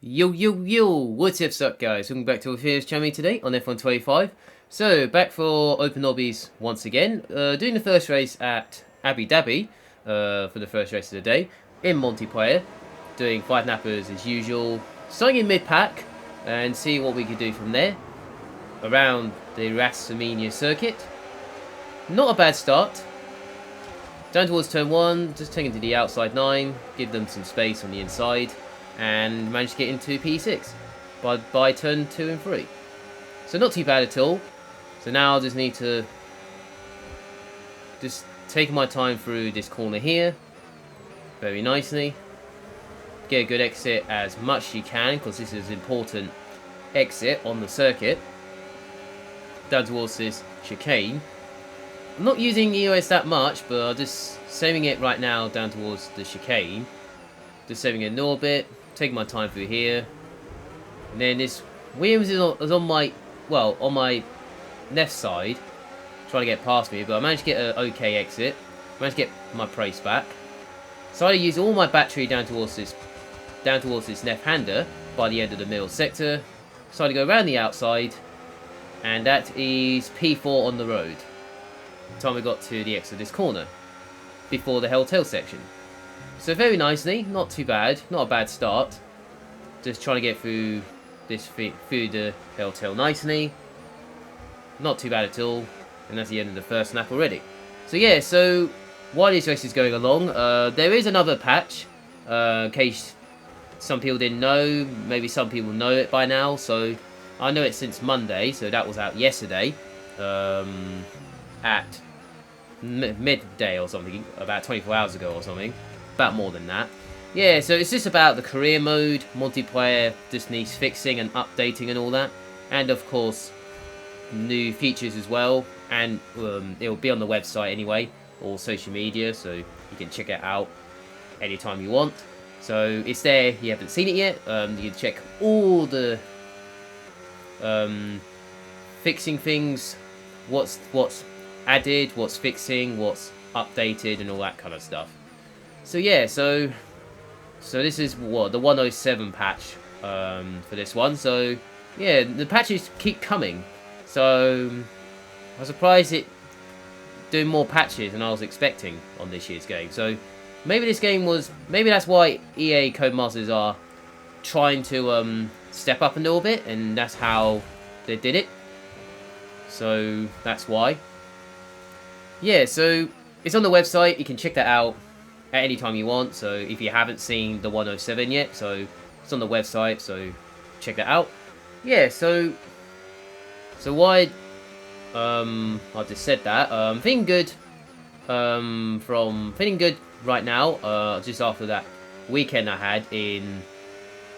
Yo, what's up guys? Welcome back to our first channel today on F125. So, back for Open Obbies once again, doing the first race at Abu Dhabi, for the first race of the day, in multiplayer, doing 5 nappers as usual, starting in mid-pack, and see what we can do from there, around the Ras Armenia circuit. Not a bad start, down towards turn 1, just taking to the outside 9, give them some space on the inside, and managed to get into P6 by turn 2 and 3. So not too bad at all. So now I just need to just take my time through this corner here very nicely. Get a good exit as much as you can, because this is an important exit on the circuit. Down towards this chicane. I'm not using EOS that much, but I'm just saving it right now down towards the chicane. Just saving it a little bit, taking my time through here. And then this Williams is on my left side, trying to get past me, but I managed to get an okay exit. Managed to get my place back. So I use all my battery down towards this left-hander by the end of the middle sector. So I go around the outside, and that is P4 on the road. Time we got to the exit of this corner, before the Helltail section. So very nicely, not too bad, not a bad start. Just trying to get through the Helltail nicely. Not too bad at all, and that's the end of the first lap already. So yeah, so while this race is going along, there is another patch, in case some people didn't know, maybe some people know it by now. So I know it since Monday, so that was out yesterday, at midday or something, about 24 hours ago or something. About more than that. Yeah, so it's just about the career mode, multiplayer just needs fixing and updating and all that. And of course, new features as well. And it will be on the website anyway, or social media, so you can check it out anytime you want. So it's there, if you haven't seen it yet. You can check all the fixing things, what's added, what's fixing, what's updated, and all that kind of stuff. So yeah, so this is what the 107 patch for this one. So yeah, the patches keep coming. So I was surprised it doing more patches than I was expecting on this year's game. So maybe this game was, maybe that's why EA Codemasters are trying to step up a little bit, and that's how they did it. So that's why. Yeah, so it's on the website. You can check that out at any time you want. So if you haven't seen the 107 yet, so it's on the website, so check that out. Yeah, so why I just said that, feeling good, feeling good right now, just after that weekend I had in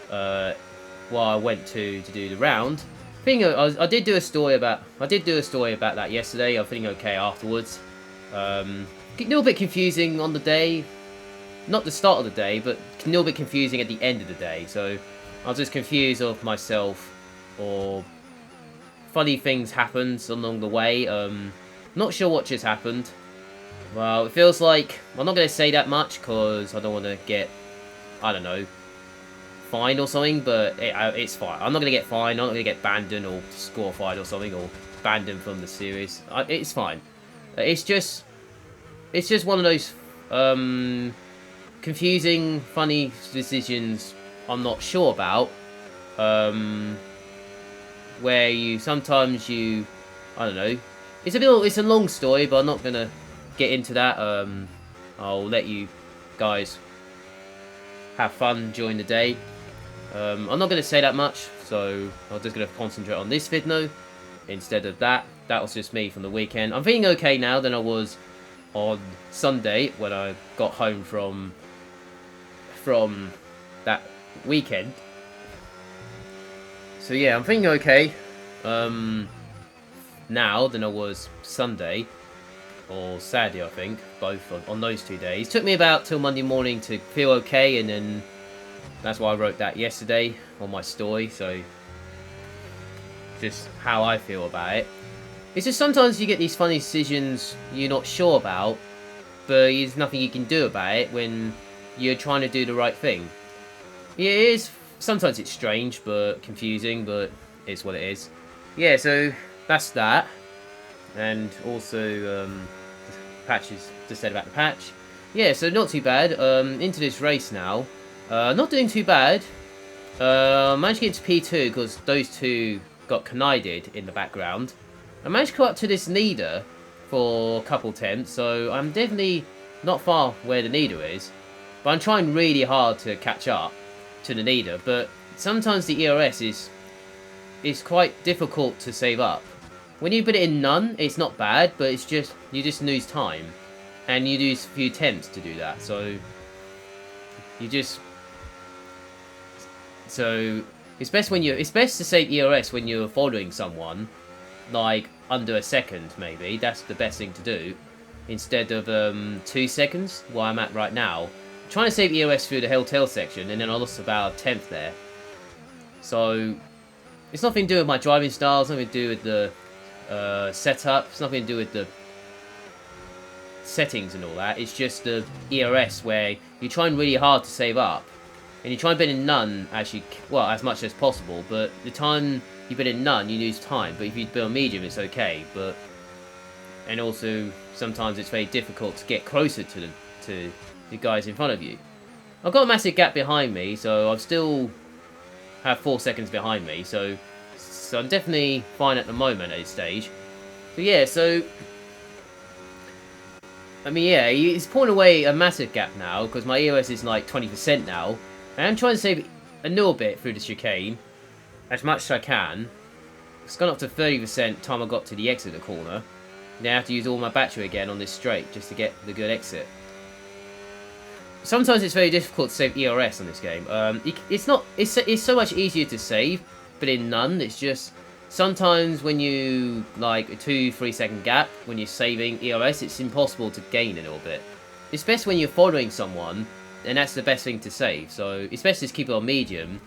while I went to do the round. I did do a story about that yesterday. I'm feeling okay afterwards. A little bit confusing on the day. Not the start of the day, but a little bit confusing at the end of the day. So I was just confused of myself, or funny things happened along the way. Not sure what just happened. Well, it feels like, I'm not going to say that much because I don't want to get, I don't know, fined or something, but it's fine. I'm not going to get fined, I'm not going to get banned or disqualified or something, or banned from the series. It's fine. It's just one of those confusing, funny decisions I'm not sure about, where sometimes I don't know, it's a long story, but I'm not gonna get into that. I'll let you guys have fun during the day. I'm not gonna say that much, so I'm just gonna concentrate on this video instead of that. That was just me from the weekend. I'm feeling okay now than I was on Sunday when I got home from that weekend. So yeah, I'm feeling okay now than I was Sunday or Saturday, I think, both on those 2 days. Took me about till Monday morning to feel okay, and then that's why I wrote that yesterday on my story. So just how I feel about it. It's just sometimes you get these funny decisions you're not sure about, but there's nothing you can do about it when you're trying to do the right thing. Yeah, it is sometimes it's strange, but confusing, but it's what it is. Yeah, so that's that. And also, patches just said about the patch. Yeah, so not too bad. Into this race now. Not doing too bad. Managed to get to P2 because those two got connided in the background. I managed to go up to this leader for a couple attempts, so I'm definitely not far where the leader is. But I'm trying really hard to catch up to the leader, but sometimes the ERS is quite difficult to save up. When you put it in none, it's not bad, but it's just, you just lose time. And you lose a few attempts to do that, so you just... So it's best to save ERS when you're following someone, like under a second maybe. That's the best thing to do, instead of 2 seconds, where I'm at right now. I'm trying to save ERS through the Helltail section, and then I lost about a tenth there. So it's nothing to do with my driving style. It's nothing to do with the setup. It's nothing to do with the settings and all that. It's just the ERS where you're trying really hard to save up. And you try and put in none as much as possible, but the time you put in none, you lose time. But if you put on medium, it's okay. And also sometimes it's very difficult to get closer to the guys in front of you. I've got a massive gap behind me, so I still have 4 seconds behind me. So I'm definitely fine at the moment at this stage. But yeah, so I mean, yeah, it's pulling away a massive gap now because my EOS is like 20% now. And I'm trying to save a little bit through the chicane, as much as I can. It's gone up to 30% time I got to the exit of the corner. Now I have to use all my battery again on this straight just to get the good exit. Sometimes it's very difficult to save ERS on this game. It's so much easier to save, but in none, it's just sometimes when you like a 2-3 second gap when you're saving ERS, it's impossible to gain a little bit. It's best when you're following someone. And that's the best thing to save, so it's best to keep it on medium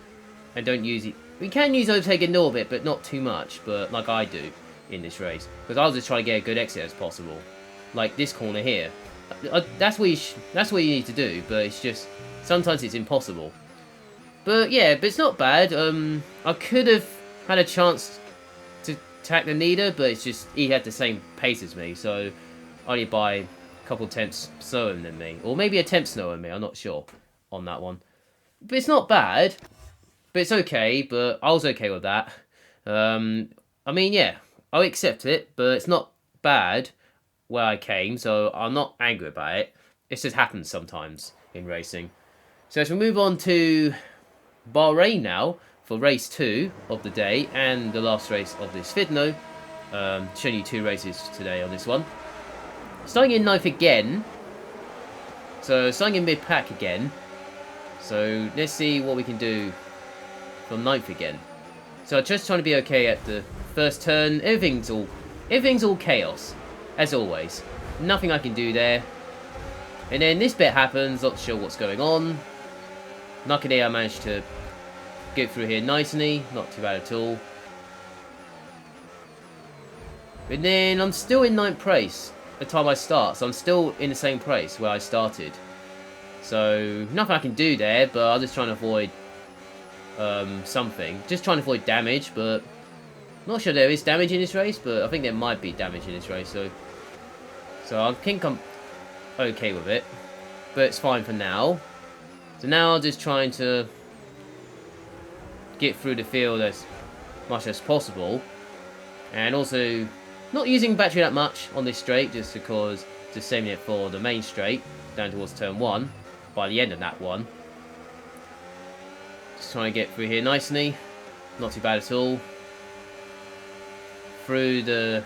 and don't use it. We can use overtake a little bit, but not too much, but like I do in this race, because I'll just try to get a good exit as possible, like this corner here. That's what you need to do, but it's just sometimes it's impossible. But yeah, but it's not bad. I could have had a chance to attack the leader, but it's just he had the same pace as me, so only by couple attempts slower than me, or maybe a temp slower than me, I'm not sure on that one. But it's not bad, but it's okay, but I was okay with that. I mean, yeah, I'll accept it, but it's not bad where I came, so I'm not angry about it. It just happens sometimes in racing. So as we move on to Bahrain now for race 2 of the day and the last race of this Fidno. Showing you 2 races today on this one. Starting in 9th again. So starting in mid-pack again. So let's see what we can do from 9th again. So just trying to be okay at the first turn. Everything's all chaos, as always. Nothing I can do there. And then this bit happens, not sure what's going on. Luckily I managed to get through here nicely, not too bad at all. And then I'm still in 9th place the time I start, so I'm still in the same place where I started. So nothing I can do there, but I'm just trying to avoid something. Just trying to avoid damage, but not sure there is damage in this race, but I think there might be damage in this race, so I think I'm okay with it. But it's fine for now. So now I'm just trying to get through the field as much as possible. And also not using battery that much on this straight, just because just saving it for the main straight down towards turn 1 by the end of that one. Just trying to get through here nicely. Not too bad at all. Through the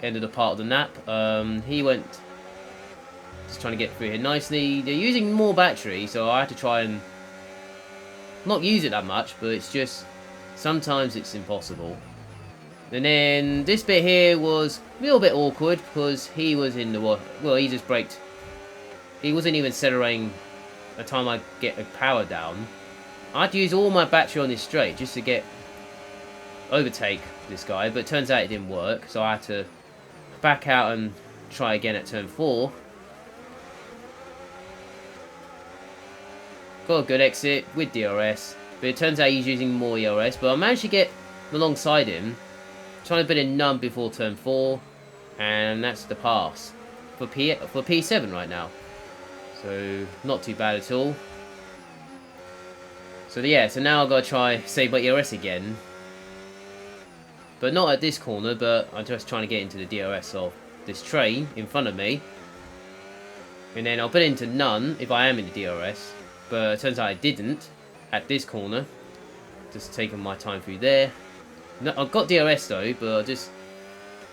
end of the part of the nap. He went just trying to get through here nicely. They're using more battery, so I had to try and not use it that much, but it's just sometimes it's impossible. And then this bit here was a little bit awkward because he was in the well, he just braked. He wasn't even accelerating the time I get a power down. I had to use all my battery on this straight just to overtake this guy, but it turns out it didn't work, so I had to back out and try again at turn 4. Got a good exit with DRS, but it turns out he's using more ERS. But I managed to get alongside him, trying to put in none before turn 4, and that's the pass for P7 right now. So not too bad at all. So yeah, so now I've got to try save my ERS again. But not at this corner, but I'm just trying to get into the DRS of this train in front of me. And then I'll put it into none if I am in the DRS. But it turns out I didn't at this corner. Just taking my time through there. No, I've got DRS though, but just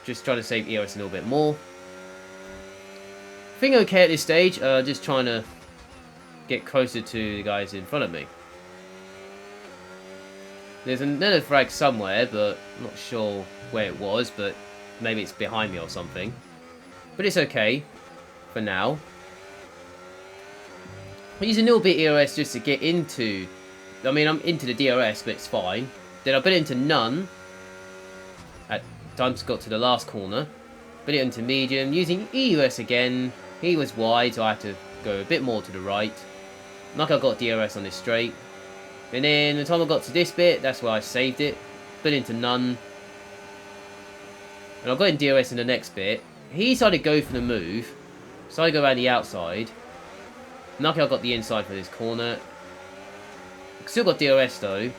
trying to save ERS a little bit more. I think okay at this stage, just trying to get closer to the guys in front of me. There's another frag somewhere, but I'm not sure where it was, but maybe it's behind me or something. But it's okay for now. I use a little bit ERS just to get into... I mean, I'm into the DRS, but it's fine. Then I put it into none. At times got to the last corner. Put it into medium. Using EUS again. He was wide, so I had to go a bit more to the right. Like I got DRS on this straight. And then the time I got to this bit, that's where I saved it. Put it into none. And I got in DRS in the next bit. He decided to go for the move. So I go around the outside. Lucky I got the inside for this corner. Still got DRS though.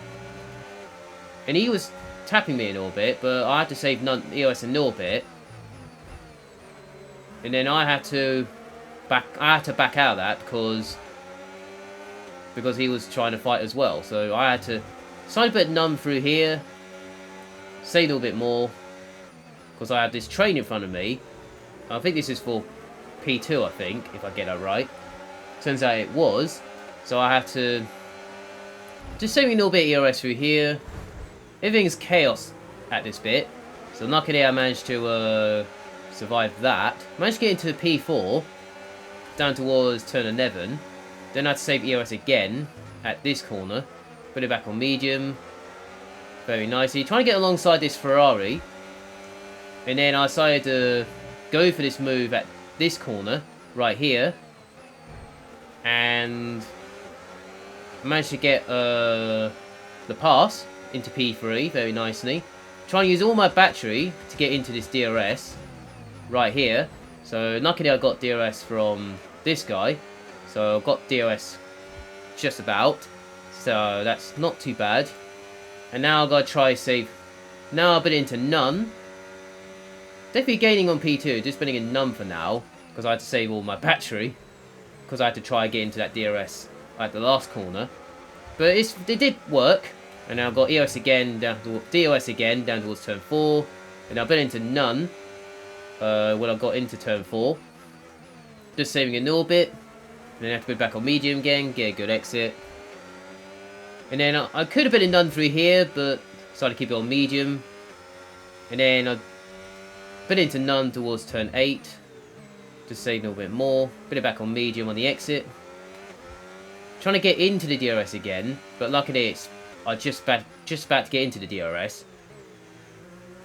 And he was tapping me a little bit, but I had to save EOS a little bit. And then I had to back out of that because he was trying to fight as well. So I had to side bit none through here. Save a little bit more. Because I have this train in front of me. I think this is for P2, I think, if I get that right. Turns out it was. So I have to just save me a little bit of ERS through here. Everything's chaos at this bit. So luckily I managed to survive that. Managed to get into P4. Down towards turn 11. Then I had to save ERS again at this corner. Put it back on medium. Very nicely. Trying to get alongside this Ferrari. And then I decided to go for this move at this corner. Right here. And I managed to get the pass into P3 very nicely. Trying to use all my battery to get into this DRS right here. So luckily I got DRS from this guy. So I've got DRS just about. So that's not too bad. And now I've got to try save. Now I'll put it into none. Definitely gaining on P2. Just putting in none for now. Because I had to save all my battery. Because I had to try and get into that DRS at the last corner. But it did work. And now I've got EOS again down to DOS again down towards turn 4. And I've been into none when I got into turn 4. Just saving a little bit. And then I have to put it back on medium again, get a good exit. And then I could have been in none through here, but decided to keep it on medium. And then I put it into none towards turn 8. Just save a little bit more. Put it back on medium on the exit. Trying to get into the DRS again, but luckily I'm just about to get into the DRS.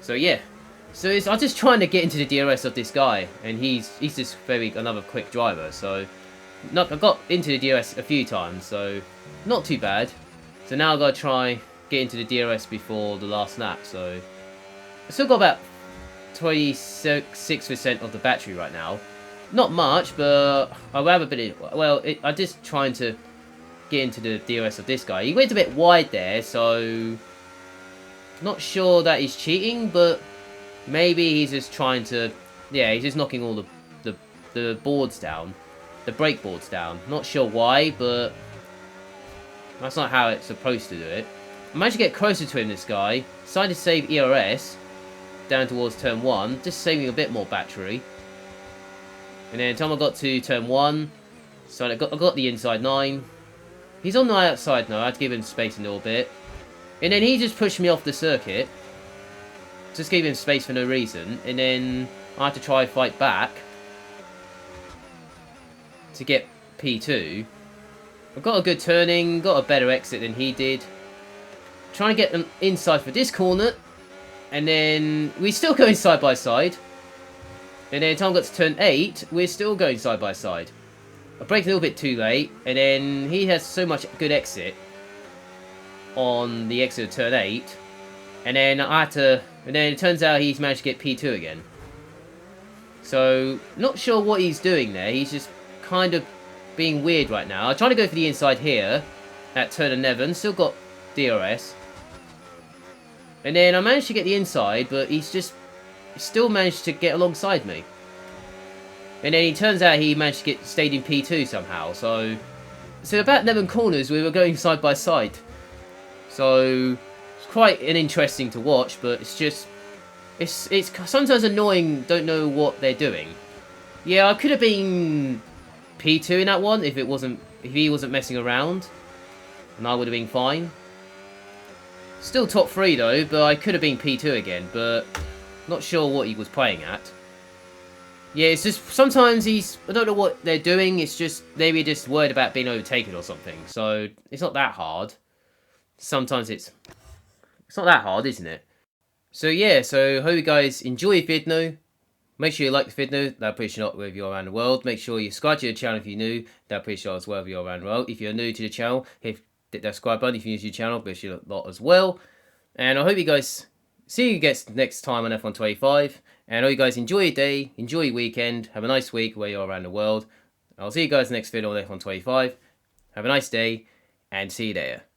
So yeah, I'm just trying to get into the DRS of this guy, and he's just another quick driver. So I got into the DRS a few times, so not too bad. So now I've got to try get into the DRS before the last lap. So I still got about 26% of the battery right now. Not much, but I'll have a bit of... Well, I'm just trying to get into the DRS of this guy. He went a bit wide there, so... Not sure that he's cheating, but maybe he's just trying to... Yeah, he's just knocking all the boards down. The brake boards down. Not sure why, but... That's not how it's supposed to do it. I managed to get closer to him, this guy. Decided to save ERS down towards turn 1. Just saving a bit more battery. And then time I got to turn 1, so I got the inside 9. He's on the outside now, I had to give him space a little bit. And then he just pushed me off the circuit. Just gave him space for no reason. And then I had to try fight back to get P2. I've got a good turning, got a better exit than he did. Trying to get them inside for this corner. And then we still going side by side. And then time I got to turn 8, we're still going side by side. I braked a little bit too late, and then he has so much good exit on the exit of turn 8, and then I had to, and then it turns out he's managed to get P2 again. So, not sure what he's doing there. He's just kind of being weird right now. I'm trying to go for the inside here at turn 11. Still got DRS. And then I managed to get the inside, but he's just still managed to get alongside me. And then it turns out he managed to get stayed in P2 somehow. So about 11 corners we were going side by side. So it's quite an interesting to watch, but it's just it's sometimes annoying. Don't know what they're doing. Yeah, I could have been P2 in that one if he wasn't messing around, and I would have been fine. Still top 3 though, but I could have been P2 again, but not sure what he was playing at. Yeah, it's just sometimes I don't know what they're doing. It's just maybe just worried about being overtaken or something. So it's not that hard. Sometimes it's not that hard, isn't it? So yeah, so hope you guys enjoy the video. Make sure you like the video, that'd appreciate it wherever you're around the world. Make sure you subscribe to the channel if you're new, that'd appreciate it as well wherever you're around the world. If you're new to the channel, hit that subscribe button. If you're new to the channel, appreciate it a lot as well. And I hope you guys see you guys next time on F125. And I hope you guys enjoy your day, enjoy your weekend, have a nice week where you're around the world. I'll see you guys next video on F125. Have a nice day, and see you there.